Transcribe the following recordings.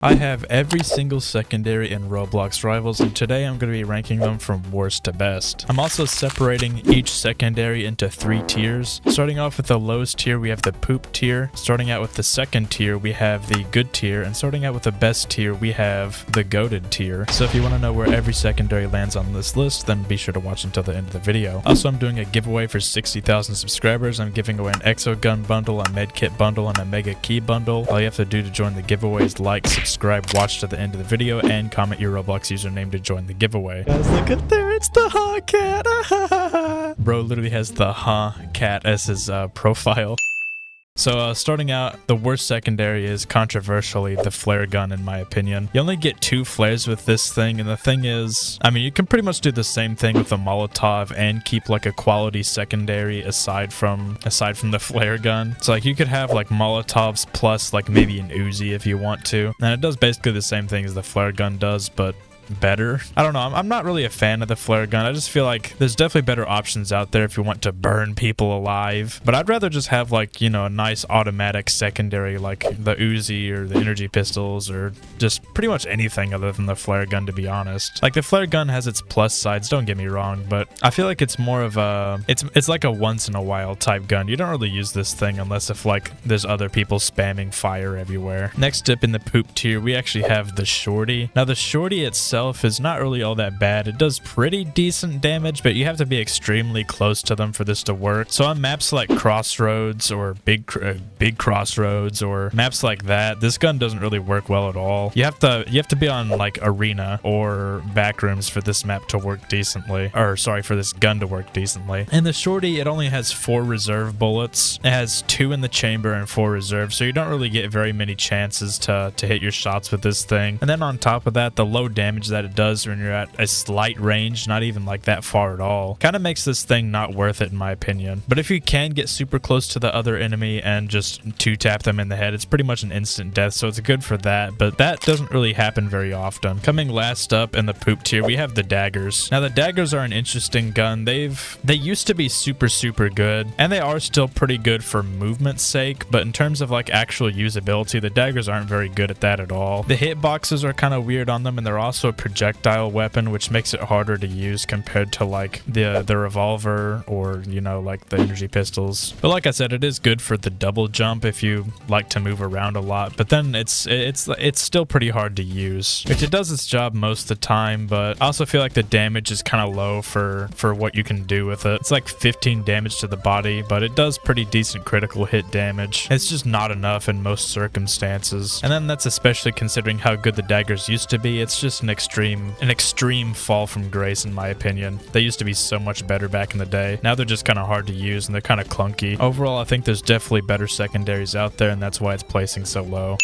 I have every single secondary in Roblox Rivals, and today I'm going to be ranking them from worst to best. I'm also separating each secondary into 3 tiers. Starting off with the lowest tier, we have the poop tier. Starting out with the second tier, we have the good tier. And starting out with the best tier, we have the goated tier. So if you want to know where every secondary lands on this list, then be sure to watch until the end of the video. Also, I'm doing a giveaway for 60,000 subscribers. I'm giving away an exo gun bundle, a medkit bundle, and a mega key bundle. All you have to do to join the giveaway is like, subscribe, watch to the end of the video, and comment your Roblox username to join the giveaway. Guys, look at there, it's the Ha Cat. Bro literally has the Ha Cat as his profile. So starting out, the worst secondary is controversially the flare gun, in my opinion. You only get 2 flares with this thing, and the thing is, I mean, you can pretty much do the same thing with a Molotov and keep like a quality secondary aside from the flare gun. So like you could have like Molotovs plus like maybe an Uzi if you want to, and it does basically the same thing as the flare gun does, but better. I don't know, I'm not really a fan of the flare gun. I just feel like there's definitely better options out there if you want to burn people alive, but I'd rather just have like, you know, a nice automatic secondary like the Uzi or the energy pistols or just pretty much anything other than the flare gun, to be honest. Like the flare gun has its plus sides, don't get me wrong, but I feel like it's more of a it's like a once in a while type gun. You don't really use this thing unless if like there's other people spamming fire everywhere. Next up in the poop tier, we actually have the shorty. Now the shorty itself is not really all that bad. It does pretty decent damage, but you have to be extremely close to them for this to work. So on maps like Crossroads or Big Crossroads or maps like that, this gun doesn't really work well at all. You have to be on like Arena or Backrooms for this map to work decently, or sorry, for this gun to work decently. And the shorty, it only has 4 reserve bullets. It has 2 in the chamber and 4 reserve, so you don't really get very many chances to hit your shots with this thing. And then on top of that, the low damage that it does when you're at a slight range, not even like that far at all, kind of makes this thing not worth it in my opinion. But if you can get super close to the other enemy and just 2-tap them in the head, it's pretty much an instant death, so it's good for that, but that doesn't really happen very often. Coming last up in the poop tier, we have the daggers. Now the daggers are an interesting gun. They used to be super good, and they are still pretty good for movement's sake, but in terms of like actual usability, the daggers aren't very good at that at all. The hitboxes are kind of weird on them, and they're also a projectile weapon, which makes it harder to use compared to like the revolver or, you know, like the energy pistols. But like I said, it is good for the double jump if you like to move around a lot, but then it's still pretty hard to use, which it does its job most of the time, but I also feel like the damage is kind of low for what you can do with it. It's like 15 damage to the body, but it does pretty decent critical hit damage. It's just not enough in most circumstances, and then that's especially considering how good the daggers used to be. It's just an extreme fall from grace in my opinion. They used to be so much better back in the day. Now they're just kind of hard to use and they're kind of clunky. Overall, I think there's definitely better secondaries out there, and that's why it's placing so low.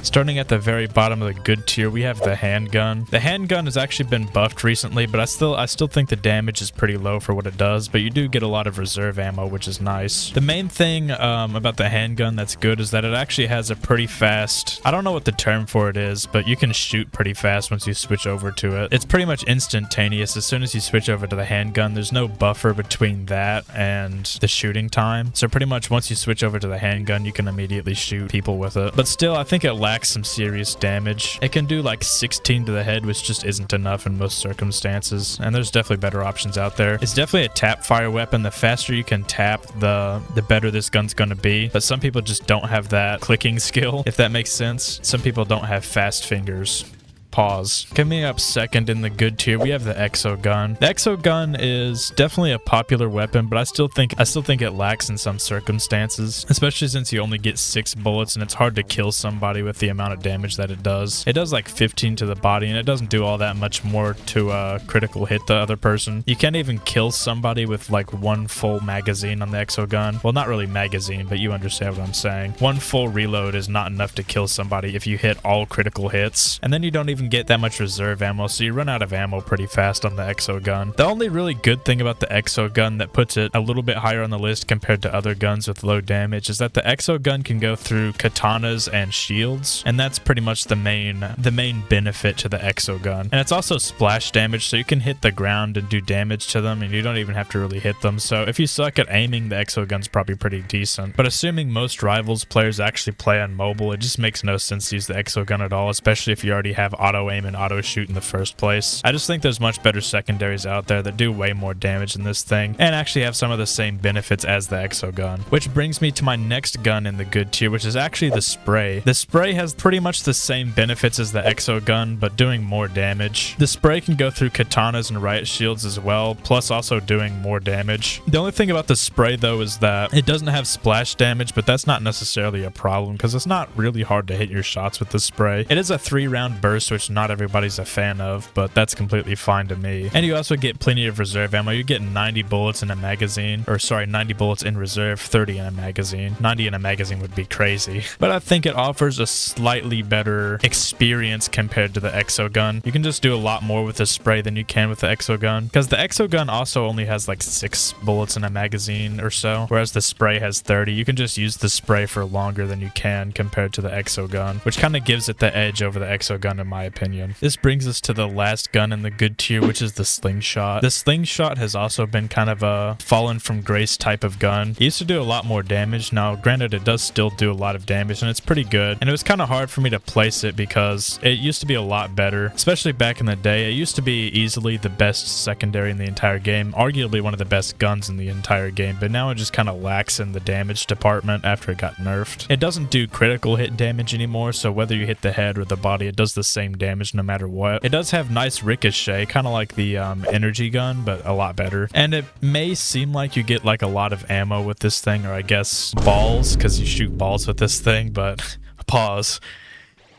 Starting at the very bottom of the good tier, we have the handgun. The handgun has actually been buffed recently, but I still think the damage is pretty low for what it does, but you do get a lot of reserve ammo, which is nice. The main thing about the handgun that's good is that it actually has a pretty fast, I don't know what the term for it is, but you can shoot pretty fast once you switch over to it. It's pretty much instantaneous. As soon as you switch over to the handgun, there's no buffer between that and the shooting time. So pretty much once you switch over to the handgun, you can immediately shoot people with it. But still, I think it lacks some serious damage. It can do like 16 to the head, which just isn't enough in most circumstances, and there's definitely better options out there. It's definitely a tap fire weapon. The faster you can tap, the better this gun's gonna be, but some people just don't have that clicking skill, if that makes sense. Some people don't have fast fingers. Pause. Coming up second in the good tier, we have the exo gun. The exo gun is definitely a popular weapon, but I still think it lacks in some circumstances, especially since you only get 6 bullets and it's hard to kill somebody with the amount of damage that it does. It does like 15 to the body, and it doesn't do all that much more to critical hit the other person. You can't even kill somebody with like 1 full magazine on the exo gun. Well, not really magazine, but you understand what I'm saying. 1 full reload is not enough to kill somebody if you hit all critical hits, and then you don't even even get that much reserve ammo, so you run out of ammo pretty fast on the exo gun. The only really good thing about the exo gun that puts it a little bit higher on the list compared to other guns with low damage is that the exo gun can go through katanas and shields, and that's pretty much the main benefit to the exo gun. And it's also splash damage, so you can hit the ground and do damage to them, and you don't even have to really hit them. So if you suck at aiming, the exo gun's probably pretty decent. But assuming most Rivals players actually play on mobile, it just makes no sense to use the exo gun at all, especially if you already have auto aim and auto shoot in the first place. I just think there's much better secondaries out there that do way more damage than this thing and actually have some of the same benefits as the exo gun. Which brings me to my next gun in the good tier, which is actually the spray. The spray has pretty much the same benefits as the exo gun, but doing more damage. The spray can go through katanas and riot shields as well, plus also doing more damage. The only thing about the spray though is that it doesn't have splash damage, but that's not necessarily a problem because it's not really hard to hit your shots with the spray. It is a 3-round burst, which not everybody's a fan of, but that's completely fine to me. And you also get plenty of reserve ammo. You get 90 bullets in a magazine, or sorry, 90 bullets in reserve, 30 in a magazine. 90 in a magazine would be crazy, but I think it offers a slightly better experience compared to the exo gun. You can just do a lot more with the spray than you can with the exo gun, because the exo gun also only has like 6 bullets in a magazine or so, whereas the spray has 30. You can just use the spray for longer than you can compared to the exo gun, which kind of gives it the edge over the exo gun in my opinion. This brings us to the last gun in the good tier, which is the slingshot. The slingshot has also been kind of a fallen from grace type of gun. It used to do a lot more damage. Now granted, it does still do a lot of damage and it's pretty good, and it was kind of hard for me to place it because it used to be a lot better, especially back in the day. It used to be easily the best secondary in the entire game, arguably one of the best guns in the entire game, but now it just kind of lacks in the damage department after it got nerfed. It doesn't do critical hit damage anymore, so whether you hit the head or the body, it does the same damage no matter what. It does have nice ricochet, kind of like the energy gun, but a lot better. And it may seem like you get like a lot of ammo with this thing, or I guess balls, because you shoot balls with this thing, but pause.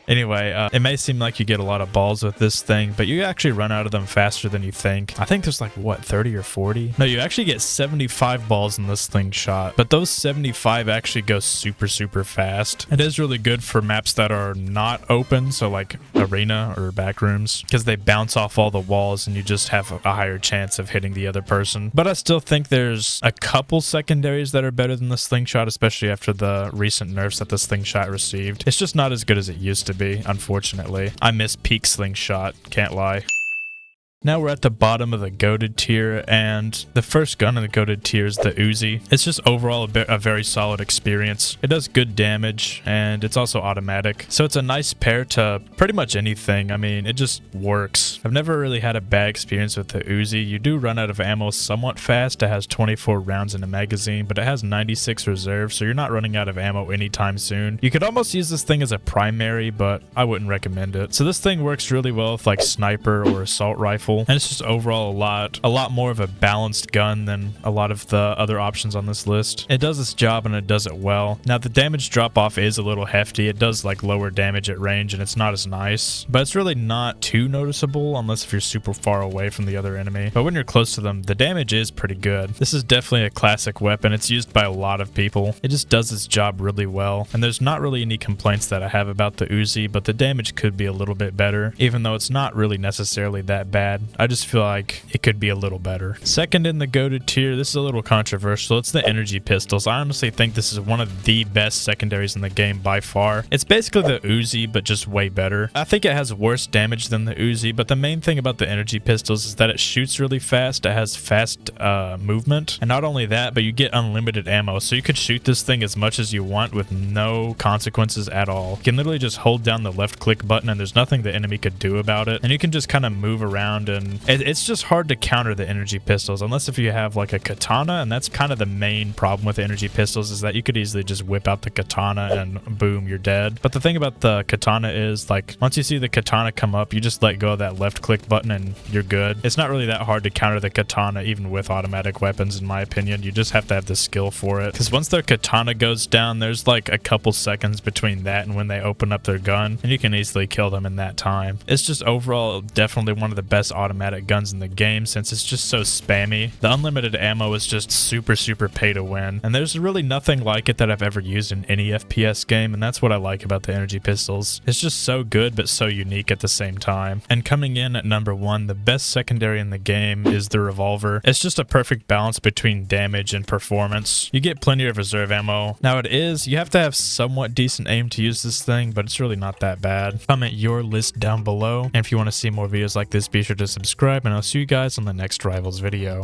Anyway, it may seem like you get a lot of balls with this thing, but you actually run out of them faster than you think. I think there's like, what, 30 or 40? No, you actually get 75 balls in this slingshot, but those 75 actually go super, super fast. It is really good for maps that are not open, so like arena or back rooms, because they bounce off all the walls and you just have a higher chance of hitting the other person. But I still think there's a couple secondaries that are better than the slingshot, especially after the recent nerfs that the slingshot received. It's just not as good as it used to be, unfortunately. I miss peak slingshot, can't lie. Now we're at the bottom of the goated tier, and the first gun in the goated tier is the Uzi. It's just overall a very solid experience. It does good damage, and it's also automatic, so it's a nice pair to pretty much anything. I mean, it just works. I've never really had a bad experience with the Uzi. You do run out of ammo somewhat fast. It has 24 rounds in a magazine, but it has 96 reserves, so you're not running out of ammo anytime soon. You could almost use this thing as a primary, but I wouldn't recommend it. So this thing works really well with like sniper or assault rifle. And it's just overall a lot more of a balanced gun than a lot of the other options on this list. It does its job and it does it well. Now the damage drop off is a little hefty. It does like lower damage at range and it's not as nice, but it's really not too noticeable unless if you're super far away from the other enemy. But when you're close to them, the damage is pretty good. This is definitely a classic weapon. It's used by a lot of people. It just does its job really well, and there's not really any complaints that I have about the Uzi, but the damage could be a little bit better, even though it's not really necessarily that bad. I just feel like it could be a little better. Second in the goated tier, this is a little controversial. It's the energy pistols. I honestly think this is one of the best secondaries in the game by far. It's basically the Uzi, but just way better. I think it has worse damage than the Uzi, but the main thing about the energy pistols is that it shoots really fast. It has fast movement, and not only that, but you get unlimited ammo, so you could shoot this thing as much as you want with no consequences at all. You can literally just hold down the left click button and there's nothing the enemy could do about it, and you can just kind of move around, and it's just hard to counter the energy pistols unless if you have like a katana, and that's kind of the main problem with the energy pistols, is that you could easily just whip out the katana and boom, you're dead. But the thing about the katana is, like, once you see the katana come up, you just let go of that left click button and you're good. It's not really that hard to counter the katana even with automatic weapons, in my opinion. You just have to have the skill for it, because once their katana goes down, there's like a couple seconds between that and when they open up their gun, and you can easily kill them in that time. It's just overall definitely one of the best automatic guns in the game since it's just so spammy. The unlimited ammo is just super pay to win, and there's really nothing like it that I've ever used in any FPS game, and that's what I like about the energy pistols. It's just so good but so unique at the same time. And coming in at number 1, the best secondary in the game is the revolver. It's just a perfect balance between damage and performance. You get plenty of reserve ammo. Now you have to have somewhat decent aim to use this thing, but it's really not that bad. Comment your list down below, and if you want to see more videos like this, be sure to subscribe, and I'll see you guys on the next Rivals video.